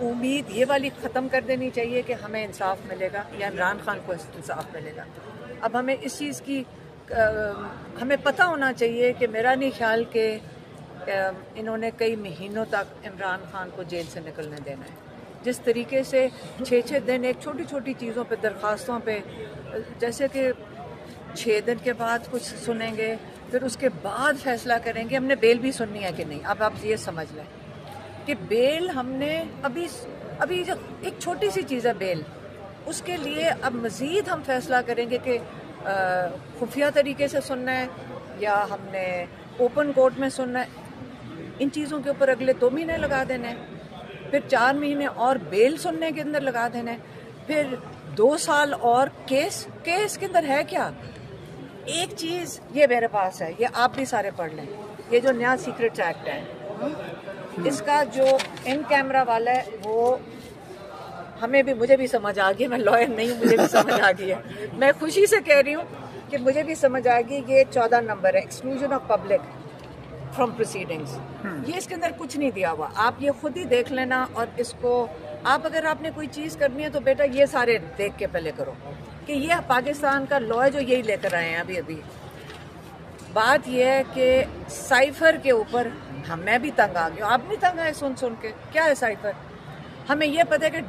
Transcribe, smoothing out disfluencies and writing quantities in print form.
امید یہ والی ختم کر دینی چاہیے کہ ہمیں انصاف ملے گا یا عمران خان کو انصاف ملے گا. اب ہمیں اس چیز کی ہمیں پتہ ہونا چاہیے کہ میرا نہیں خیال کہ انہوں نے کئی مہینوں تک عمران خان کو جیل سے نکلنے دینا ہے. جس طریقے سے 6 دن ایک چھوٹی چھوٹی چیزوں پہ درخواستوں پہ، جیسے کہ 6 دن کے بعد کچھ سنیں گے پھر اس کے بعد فیصلہ کریں گے ہم نے بیل بھی سننی ہے کہ نہیں. اب آپ یہ سمجھ لیں کہ بیل ہم نے ابھی جو ایک چھوٹی سی چیز ہے بیل، اس کے لیے اب مزید ہم فیصلہ کریں گے کہ خفیہ طریقے سے سننا ہے یا ہم نے اوپن کورٹ میں سننا ہے. ان چیزوں کے اوپر اگلے 2 مہینے لگا دینے ہیں، پھر 4 مہینے اور بیل سننے کے اندر لگا دینا ہے، پھر 2 سال اور کیس کے اندر ہے کیا. ایک چیز یہ میرے پاس ہے، یہ آپ بھی سارے پڑھ لیں، یہ جو نیا سیکرٹس ایکٹ ہے اس کا جو ان کیمرہ والا ہے وہ مجھے بھی سمجھ آ گئی. میں لائر نہیں ہوں، مجھے بھی سمجھ آ گئی ہے. میں خوشی سے کہہ رہی ہوں کہ مجھے بھی سمجھ آ گئی. یہ 14 نمبر ہے، exclusion of public from proceedings. یہ اس کے اندر کچھ نہیں دیا ہوا، آپ یہ خود ہی دیکھ لینا. اور اس کو اگر آپ نے کوئی چیز کرنی ہے تو بیٹا یہ سارے دیکھ کے پہلے کرو کہ یہ پاکستان کا لا ہے جو یہی لے کر آئے ہیں. ابھی بات یہ ہے کہ سائفر کے اوپر میں بھی تنگ آ گئی ہوں، آپ نہیں تنگ آئے سن کے. کیا ہے سائفر؟ ہمیں یہ پتہ ہے کہ